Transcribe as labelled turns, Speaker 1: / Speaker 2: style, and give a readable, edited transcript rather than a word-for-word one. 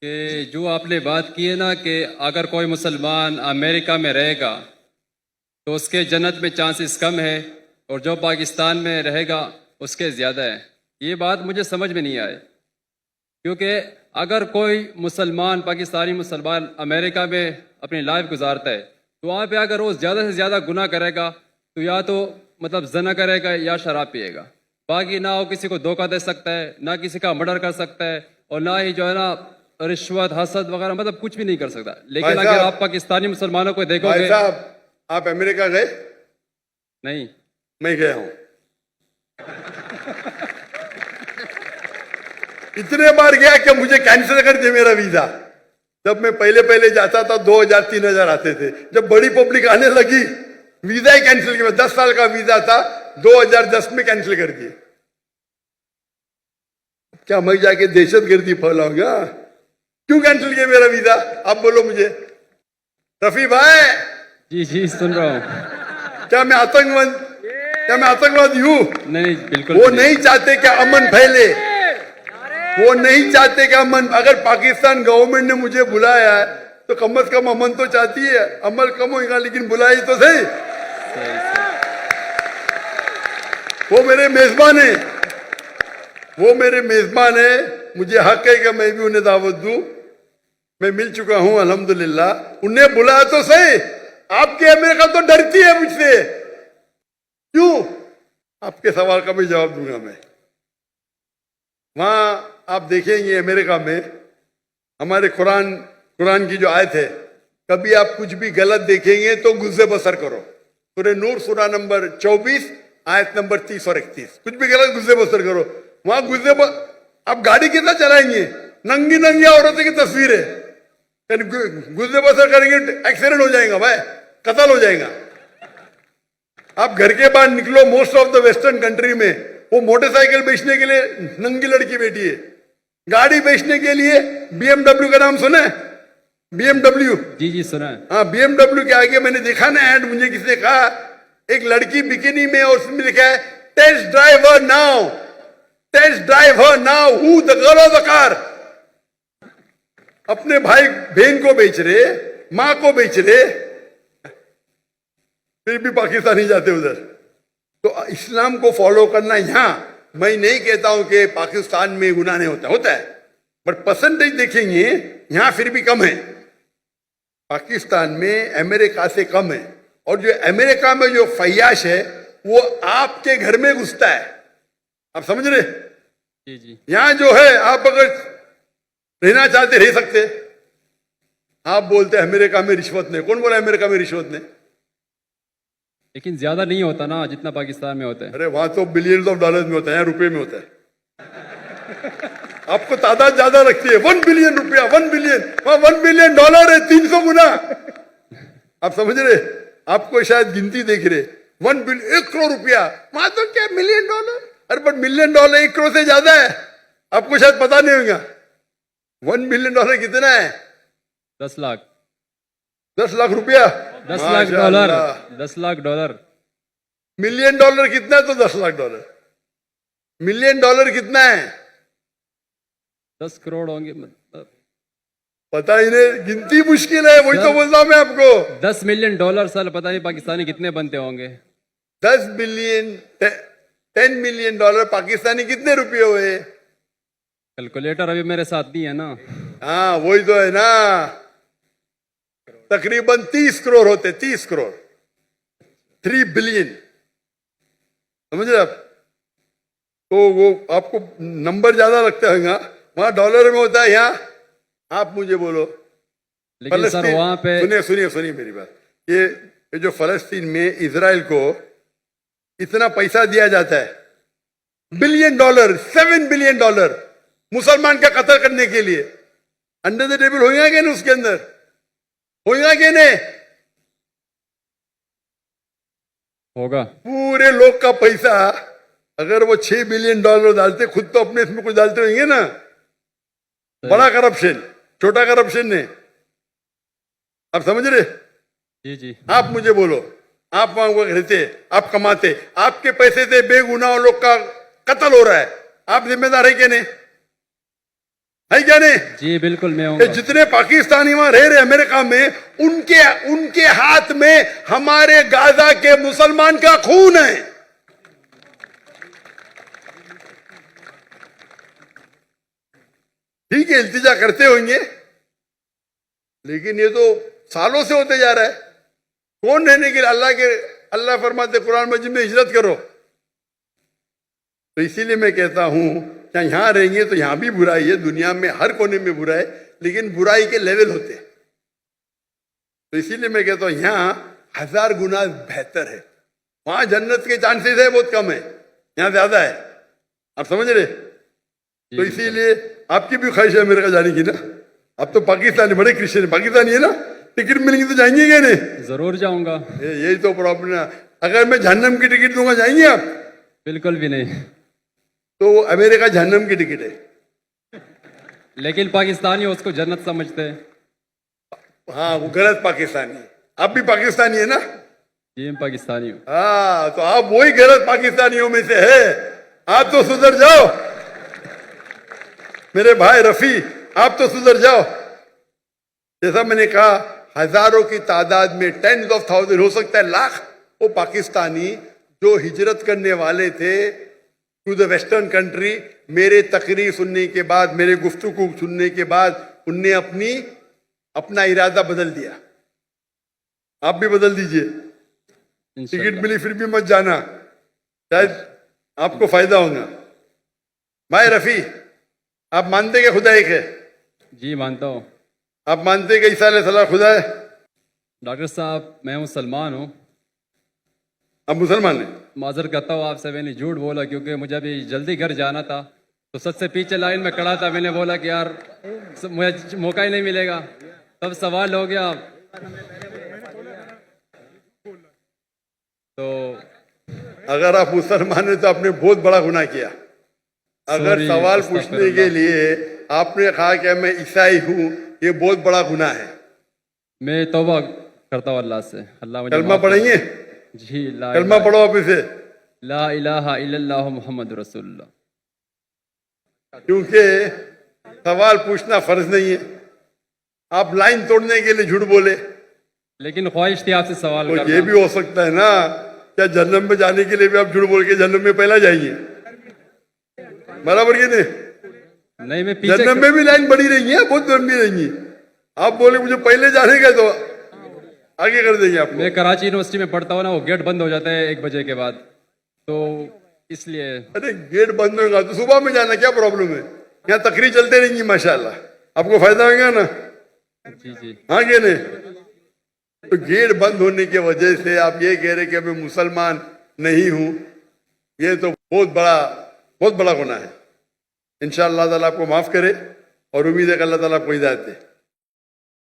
Speaker 1: कि जो आपने बात की है ना कि अगर कोई मुसलमान अमेरिका में रहेगा तो उसके जन्नत में चांसेस कम है और जो पाकिस्तान में रहेगा उसके ज़्यादा है। ये बात मुझे समझ में नहीं आई, क्योंकि अगर कोई मुसलमान पाकिस्तानी मुसलमान अमेरिका में अपनी लाइफ गुजारता है तो वहाँ पे अगर वो ज़्यादा से ज़्यादा गुनाह करेगा तो या तो मतलब जना करेगा या शराब पिएगा, बाकी ना वो किसी को धोखा दे सकता है, ना किसी का मर्डर कर सकता है, और ना ही जो है ना रिश्वत हसद वगैरह मतलब कुछ भी नहीं कर सकता। लेकिन
Speaker 2: भाई
Speaker 1: अगर
Speaker 2: साहब,
Speaker 1: आप पाकिस्तानी मुसलमानों को
Speaker 2: भाई
Speaker 1: देखोगे।
Speaker 2: साहब, आप अमेरिका गए?
Speaker 1: नहीं।
Speaker 2: मैं गया हूं, इतने बार गया कि मुझे कैंसिल कर दिया मेरा वीजा। जब मैं पहले पहले जाता था 2000-3000 आते थे, जब बड़ी पब्लिक आने लगी वीजा ही कैंसिल किया। 10 साल का वीजा था, 2010 में कैंसिल कर दिए। क्या मैं जाके दहशतगर्दी फैलाऊंगा? क्यों कैंसिल किया मेरा वीजा? आप बोलो मुझे। रफी भाई,
Speaker 1: जी जी सुन रहा हूँ।
Speaker 2: क्या मैं आतंकवादी हूं?
Speaker 1: नहीं बिल्कुल
Speaker 2: वो नहीं चाहते कि अमन फैले, वो नहीं चाहते कि अमन। अगर पाकिस्तान गवर्नमेंट ने मुझे बुलाया है तो कम से कम अमन तो चाहती है। अमल कम होगा लेकिन बुलाई तो सही। वो मेरे मेजबान है, वो मेरे मेजबान है। मुझे हक है कि मैं भी उन्हें दावत दूं। मैं मिल चुका हूं अल्हम्दुलिल्लाह। उन्हें बुलाया तो सही। आपकी अमेरिका तो डरती है मुझसे। क्यों? आपके सवाल का भी जवाब दूंगा मैं। वहां आप देखेंगे अमेरिका में हमारे कुरान की जो आयत है, कभी आप कुछ भी गलत देखेंगे तो गुस्से बसर करो। सूरह नूर सूरा नंबर 24 आयत नंबर 30 और 31। कुछ भी गलत गुस्से बसर करो। वहां आप गाड़ी कितना चलाएंगे? नंगी नंगी औरतों की तस्वीर है, गुस्से बसर करेंगे एक्सीडेंट हो जाएगा भाई, कत्ल हो जाएगा। आप घर के बाहर निकलो, most of the western country में वो मोटरसाइकिल बेचने के लिए नंगी लड़की बैठी है, गाड़ी बेचने के लिए BMW का नाम सुना है? BMW।
Speaker 1: जी जी सुना है।
Speaker 2: हाँ, BMW के आगे मैंने देखा ना ऐड, मुझे किसी ने कहा एक लड़की बिकिनी में और उसमें लिखा है test driver now, test driver now, who the girl of the car. अपने भाई बहन को बेच रहे, मां को बेच रहे, फिर भी पाकिस्तानी जाते उधर। तो इस्लाम को फॉलो करना यहां, मैं नहीं कहता हूं कि पाकिस्तान में गुनाह नहीं होता है, बट परसेंटेज देखेंगे यहां फिर भी कम है। पाकिस्तान में अमेरिका से कम है। और जो अमेरिका में जो फैयाश है वो आपके घर में घुसता है। आप समझ रहे?
Speaker 1: जी जी।
Speaker 2: यहां जो है आप अगर रहना चाहते रह सकते। आप बोलते अमेरिका में रिश्वत नहीं। कौन बोला अमेरिका में रिश्वत नहीं?
Speaker 1: लेकिन ज्यादा नहीं होता ना जितना पाकिस्तान में होता है।
Speaker 2: अरे वहां तो बिलियंस ऑफ डॉलर में होता है, यहाँ रुपए में होता है। आपको तादाद ज्यादा रखती है। 1 बिलियन रुपया, 1 बिलियन, वहां 1 बिलियन डॉलर है 300 गुना। आप समझ रहे? आपको शायद गिनती देख रहे। 1 बिलियन 1 करोड़ रुपया, वहां तो क्या मिलियन डॉलर। अरे बट मिलियन डॉलर 1 करोड़ से ज्यादा है। आपको शायद पता नहीं होगा 1 बिलियन डॉलर कितना है?
Speaker 1: 10 लाख।
Speaker 2: 10 लाख रुपया,
Speaker 1: 10 lakh dollar. 10 lakh dollar.
Speaker 2: Million dollar कितना है? तो 10 लाख डॉलर। मिलियन डॉलर कितना है?
Speaker 1: 10 करोड़ होंगे मतलब।
Speaker 2: पता ही नहीं, गिनती मुश्किल है। वही तो बोलता हूं मैं आपको।
Speaker 1: 10 मिलियन डॉलर साल पता नहीं पाकिस्तानी कितने बनते होंगे।
Speaker 2: 10 बिलियन 10 मिलियन डॉलर पाकिस्तानी कितने रुपए हुए?
Speaker 1: कैलकुलेटर अभी मेरे साथ नहीं है ना।
Speaker 2: हाँ वही तो है ना, तकरीबन 30 करोड़ होते। 30 करोड़, 3 बिलियन। समझ रहे आप? तो वो आपको नंबर ज्यादा लगता है, वहां डॉलर में होता है, यहाँ आप मुझे बोलो।
Speaker 1: लेकिन सर वहां पे
Speaker 2: सुनिए मेरी बात। ये जो फलस्तीन में इजराइल को इतना पैसा दिया जाता है, बिलियन डॉलर, 7 बिलियन डॉलर मुसलमान का कत्ल करने के लिए, अंडर द टेबल होगा कि नहीं? उसके अंदर होगा कि नहीं?
Speaker 1: होगा।
Speaker 2: पूरे लोग का पैसा अगर वो 6 बिलियन डॉलर डालते, खुद तो अपने इसमें कुछ डालते होंगे ना। बड़ा करप्शन, छोटा करप्शन नहीं। आप समझ रहे?
Speaker 1: जी जी।
Speaker 2: आप मुझे बोलो, आप वहां रहते, आप कमाते, आपके पैसे से बेगुनाह लोग का कत्ल हो रहा है, आप जिम्मेदार है कि नहीं? है क्या नहीं?
Speaker 1: जी बिल्कुल मैं
Speaker 2: ये
Speaker 1: हूँ।
Speaker 2: जितने पाकिस्तानी वहां रह रहे अमेरिका में, उनके हाथ में हमारे गाजा के मुसलमान का खून है। ठीक है, इल्तिजा करते होंगे, लेकिन ये तो सालों से होते जा रहा है। कौन रहने के लिए? अल्लाह फरमाते कुरान मजीद में हिजरत करो। तो इसीलिए मैं कहता हूं कि यहां रहेंगे तो यहां भी बुराई है, दुनिया में हर कोने में बुराई है, लेकिन बुराई के लेवल होते हैं। तो इसीलिए मैं कहता हूं यहां 1000 गुना बेहतर है। वहां जन्नत के चांसेस है बहुत कम है, यहां ज्यादा है। आप समझ रहे? तो इसीलिए आपकी भी ख्वाहिश है मेरे का जाने की ना। आप तो पाकिस्तानी, बड़े क्रिश्चियन पाकिस्तानी है ना, टिकट मिलेंगे तो जाएंगे क्या नहीं?
Speaker 1: जरूर जाऊंगा।
Speaker 2: यही तो प्रॉब्लम है। अगर मैं जहन्नम की टिकट दूंगा जाएंगे आप?
Speaker 1: बिल्कुल भी नहीं।
Speaker 2: तो अमेरिका जहन्नम की टिकट है।
Speaker 1: लेकिन पाकिस्तानी उसको जन्नत समझते हैं।
Speaker 2: हाँ, वो गलत पाकिस्तानी। आप भी पाकिस्तानी है ना?
Speaker 1: जी मैं पाकिस्तानी हूँ।
Speaker 2: हाँ, तो आप वही गलत पाकिस्तानियों में से है। आप तो सुधर जाओ मेरे भाई रफी, आप तो सुधर जाओ। जैसा मैंने कहा, हजारों की तादाद में, 10s of thousands, हो सकता है लाख, वो पाकिस्तानी जो हिजरत करने वाले थे टू द वेस्टर्न कंट्री, मेरे तकरीर सुनने के बाद, मेरे गुफ्तगू सुनने के बाद, उनने अपना इरादा बदल दिया। आप भी बदल दीजिए। टिकट
Speaker 1: इंशाल्लाह।
Speaker 2: मिली फिर भी मत जाना, शायद आपको फायदा होगा। भाई रफी, आप मानते कि खुदा एक है?
Speaker 1: जी मानता हूँ।
Speaker 2: आप मानते कि ईसा अलैहिस्सलाम खुदा है?
Speaker 1: डॉक्टर साहब मैं मुसलमान हूँ।
Speaker 2: आप मुसलमान हैं?
Speaker 1: माजर करता हूँ आपसे, मैंने झूठ बोला क्योंकि मुझे अभी जल्दी घर जाना था। तो सबसे पीछे लाइन में खड़ा था, मैंने बोला कि यार मुझे मौका ही नहीं मिलेगा। तब सवाल हो गया। तो
Speaker 2: अगर आप मुसलमान हैं तो आपने बहुत बड़ा गुनाह किया। अगर
Speaker 1: Sorry,
Speaker 2: सवाल
Speaker 1: अस्तगफिरुल्लाह।
Speaker 2: पूछने के लिए आपने कहा कि मैं ईसाई हूं, ये बहुत बड़ा गुनाह है।
Speaker 1: मैं तौबा करता हूँ अल्लाह से। अल्लाह मुझे
Speaker 2: कलमा
Speaker 1: माफ करे।
Speaker 2: पढ़ेंगे?
Speaker 1: जी ला
Speaker 2: कलमा पढ़ो आप इसे।
Speaker 1: ला इलाहा इल्लल्लाहु मुहम्मद रसूलुल्लाह।
Speaker 2: क्योंकि सवाल पूछना फर्ज नहीं है। आप लाइन तोड़ने के लिए झूठ बोले,
Speaker 1: लेकिन ख्वाहिश थी आपसे सवाल
Speaker 2: तो
Speaker 1: करना।
Speaker 2: ये भी हो सकता है ना, क्या जन्नत में जाने के लिए भी आप झूठ बोल के जन्नत में पहला जाएंगे? बराबर के नहीं?
Speaker 1: नहीं मैं पीछे
Speaker 2: जन्नत में भी लाइन बड़ी रहेंगी, बहुत लंबी रहेंगी। आप बोले मुझे पहले जाने का, तो आगे कर देंगे आपको।
Speaker 1: मैं कराची यूनिवर्सिटी में पढ़ता हूँ ना, वो गेट बंद हो जाता है 1 बजे के बाद, तो इसलिए।
Speaker 2: अरे गेट बंद होगा तो सुबह में जाना, क्या प्रॉब्लम है? यहाँ तकरीर चलते रहेंगी माशाल्लाह, आपको फायदा होगा ना।
Speaker 1: जी जी।
Speaker 2: हाँ क्या नहीं? तो गेट बंद होने की वजह से आप ये कह रहे कि मैं मुसलमान नहीं हूं, ये तो बहुत बड़ा गुनाह है। इंशाअल्लाह ताला आपको माफ करे और उम्मीद है कि अल्लाह ताला आपको हिदायत दे।